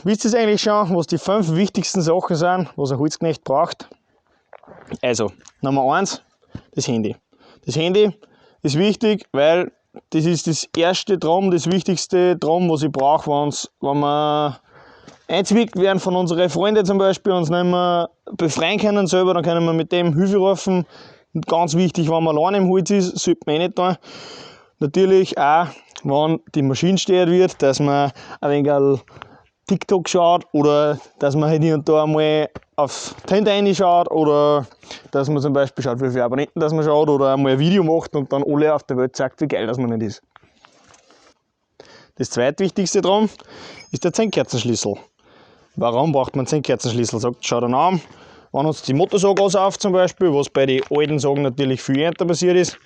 wisst ihr eigentlich schon, was die 5 wichtigsten Sachen sind, was ein Holzknecht braucht? Also, Nummer 1, das Handy. Das Handy ist wichtig, weil das ist das erste Drum, das wichtigste Drum, was ich brauche, wenn wir eingewickt werden von unseren Freunden zum Beispiel, uns nicht mehr befreien können selber, dann können wir mit dem Hilfe rufen. Und ganz wichtig, wenn man alleine im Holz ist, sollte man nicht tun. Natürlich auch, wenn die Maschine steuert wird, dass man ein wenig TikTok schaut oder dass man halt hier und da einmal auf die Hände reinschaut oder dass man zum Beispiel schaut, wie viele Abonnenten das man schaut oder einmal ein Video macht und dann alle auf der Welt sagt, wie geil das man nicht ist. Das zweitwichtigste dran ist der 10-Kerzenschlüssel. Warum braucht man 10-Kerzenschlüssel? Schaut dann an, wenn uns die Motorsage aussauft zum Beispiel, was bei den alten Sagen natürlich viel älter passiert ist,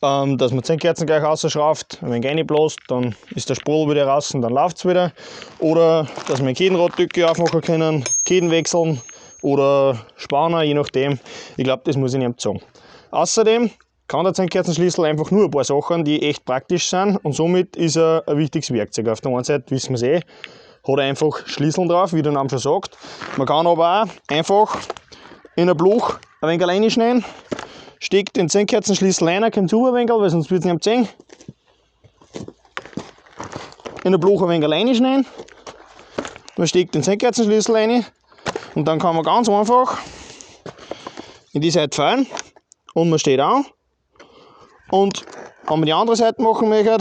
dass man 10 Kerzen gleich rausschraubt, wenn man reinbläst, dann ist der Sprudel wieder raus und dann läuft es wieder. Oder dass wir Kedenraddecke aufmachen können, Keden wechseln oder Spanner, je nachdem. Ich glaube, das muss ich nicht sagen. Außerdem kann der 10-Kerzenschlüssel einfach nur ein paar Sachen, die echt praktisch sind und somit ist er ein wichtiges Werkzeug. Auf der einen Seite wissen wir es hat er einfach Schlüsseln drauf, wie der Name schon sagt. Man kann aber auch einfach in ein Bluch ein wenig reinschneiden, steckt den 10-Kerzenschlüssel rein, kommt zu ein wenig, weil sonst wird es nicht sehen. In ein Bluch ein wenig reinschneiden, man steckt den 10-Kerzenschlüssel rein und dann kann man ganz einfach in die Seite fallen und man steht an. Und wenn man die andere Seite machen möchte,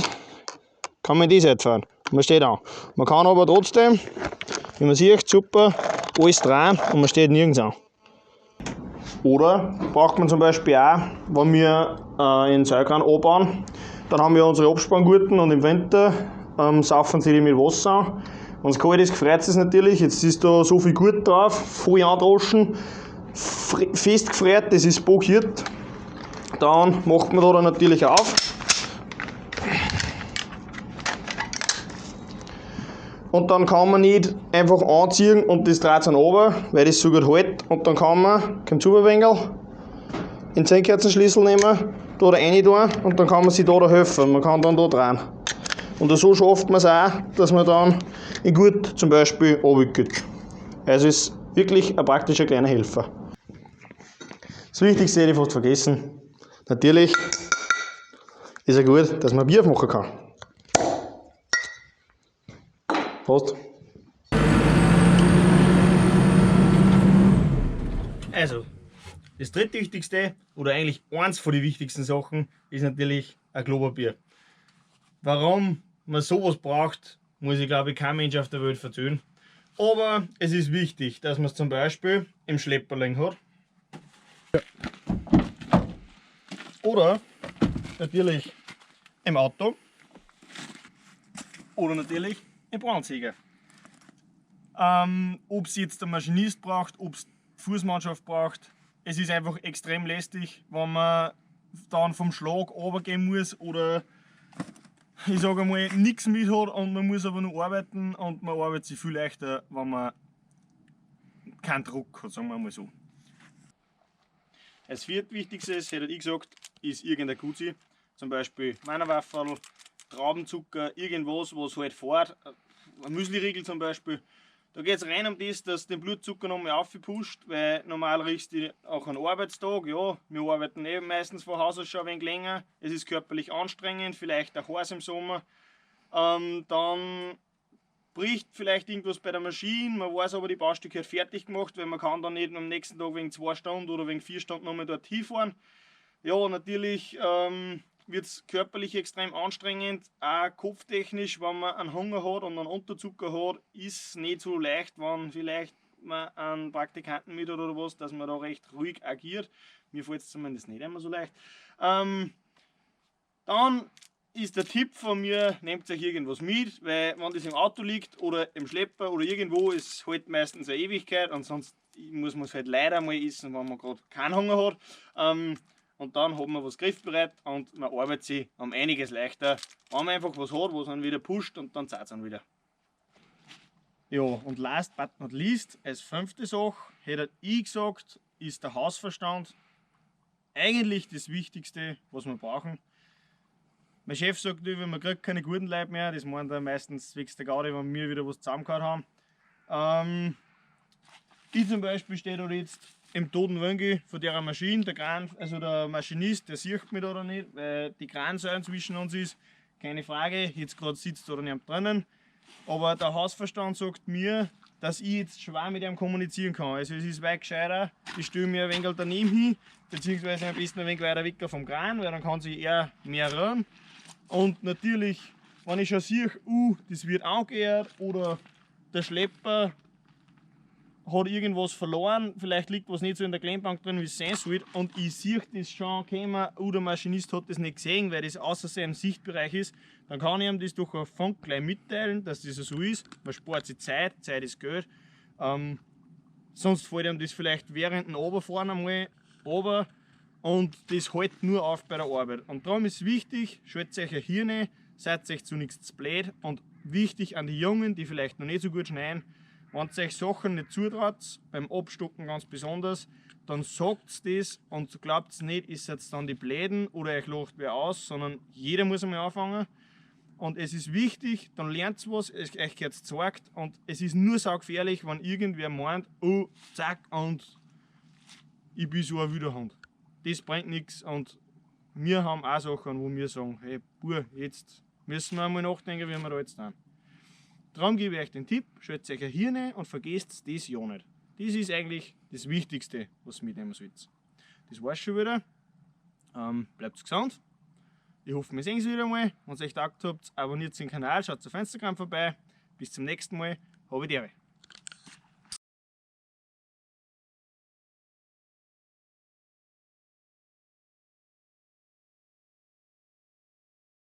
kann man in die Seite fahren. Man steht an. Man kann aber trotzdem, wie man sieht, super, alles drehen und man steht nirgends an. Oder braucht man zum Beispiel auch, wenn wir in Seilkran anbauen, dann haben wir unsere Abspanngurten und im Winter saufen sie die mit Wasser an. Wenn es kalt ist, gefriert es natürlich. Jetzt ist da so viel Gurt drauf, voll androschen, fest gefriert, das ist blockiert. Dann macht man da dann natürlich auf. Und dann kann man nicht einfach anziehen und das dreht dann runter, weil das so gut hält. Und dann kann man, kommt zu ein wenig, den 10-Kerzenschlüssel nehmen, da rein tun und dann kann man sich da helfen. Man kann dann da drehen. Und so schafft man es auch, dass man dann in Gurt zum Beispiel runtergeht. Also ist wirklich ein praktischer kleiner Helfer. Das Wichtigste hätte ich fast vergessen. Natürlich ist es gut, dass man Bier machen kann. Prost. Also, das drittwichtigste oder eigentlich eins von den wichtigsten Sachen ist natürlich ein Klopapier. Warum man sowas braucht, muss ich glaube ich kein Mensch auf der Welt erzählen. Aber es ist wichtig, dass man es zum Beispiel im Schlepperling hat. Oder natürlich im Auto. Oder natürlich im Brandsäger. Ob es jetzt der Maschinist braucht, ob es die Fußmannschaft braucht, es ist einfach extrem lästig, wenn man dann vom Schlag runtergehen muss oder ich sage einmal nichts mit hat und man muss aber nur arbeiten und man arbeitet sich viel leichter, wenn man keinen Druck hat, sagen wir mal so. Das viertwichtigste, hätte ich gesagt, ist irgendein Gutsi, zum Beispiel Meinerwafferl, Traubenzucker, irgendwas, was halt fährt, ein Müsliriegel zum Beispiel. Da geht es rein um das, dass den Blutzucker nochmal aufpusht, weil normal riechst du auch einen Arbeitstag. Ja, wir arbeiten eben meistens von Haus aus schon ein wenig länger. Es ist körperlich anstrengend, vielleicht auch heiß im Sommer. Dann bricht vielleicht irgendwas bei der Maschine, man weiß aber, die Baustücke hat fertig gemacht, weil man kann dann nicht am nächsten Tag wegen 2 Stunden oder wegen 4 Stunden nochmal dort hinfahren. Ja, natürlich wird es körperlich extrem anstrengend, auch kopftechnisch, wenn man einen Hunger hat und einen Unterzucker hat, ist es nicht so leicht, wenn vielleicht man einen Praktikanten mit hat oder was, dass man da recht ruhig agiert. Mir fällt es zumindest nicht immer so leicht. Dann ist der Tipp von mir, nehmt euch irgendwas mit, weil wenn das im Auto liegt oder im Schlepper oder irgendwo, ist halt meistens eine Ewigkeit und sonst muss man es halt leider mal essen, wenn man gerade keinen Hunger hat. Und dann hat man was griffbereit und man arbeitet sich um einiges leichter, wenn man einfach was hat, was man wieder pusht und dann zahlt es dann wieder. Ja, und last but not least, als 5. Sache, hätte ich gesagt, ist der Hausverstand eigentlich das Wichtigste, was wir brauchen. Mein Chef sagt immer, man kriegt keine guten Leute mehr, das meint er meistens wegen der Gaudi, wenn wir wieder was zusammengehauen haben. Ich zum Beispiel stehe da jetzt im toten Winkel von der Maschine, der Kran, also der Maschinist, der sieht mich da oder nicht, weil die Kransäule zwischen uns ist, keine Frage, jetzt gerade sitzt da nicht drinnen. Aber der Hausverstand sagt mir, dass ich jetzt schwer mit ihm kommunizieren kann. Also es ist weit gescheiter, ich stelle mir ein wenig daneben hin, beziehungsweise am besten ein wenig weiter weg vom Kran, weil dann kann sich er mehr rühren. Und natürlich, wenn ich schon sehe, das wird angehört oder der Schlepper hat irgendwas verloren, vielleicht liegt was nicht so in der Klemmbank drin, wie es sein soll, und ich sehe das schon kommen, der Maschinist hat das nicht gesehen, weil das außer seinem Sichtbereich ist, dann kann ich ihm das durch einen Funk gleich mitteilen, dass das so ist. Man spart sich Zeit ist Geld. Sonst fällt ihm das vielleicht während dem Runterfahren einmal runter und das hält nur auf bei der Arbeit. Und darum ist wichtig, schaltet euch ein Hirn, seid euch zu nichts zu blöd, und wichtig an die Jungen, die vielleicht noch nicht so gut schneiden: wenn ihr euch Sachen nicht zutraut, beim Abstocken ganz besonders, dann sagt das und glaubt nicht, ist jetzt dann die Bläden oder euch lacht wer aus, sondern jeder muss einmal anfangen. Und es ist wichtig, dann lernt ihr was, euch gehört gezeigt, und es ist nur saugefährlich, wenn irgendwer meint, oh, zack, und ich bin so eine Widerhand. Das bringt nichts, und wir haben auch Sachen, wo wir sagen, hey, Bur, jetzt müssen wir einmal nachdenken, wie wir da jetzt tun. Darum gebe ich euch den Tipp, schaltet euch ein Hirn und vergesst das ja nicht. Das ist eigentlich das Wichtigste, was ihr mitnehmen sollt. Das war's schon wieder. Bleibt gesund. Ich hoffe, wir sehen uns wieder mal. Wenn es euch getaugt habt, abonniert den Kanal, schaut auf Instagram vorbei. Bis zum nächsten Mal. Habe die Ehre.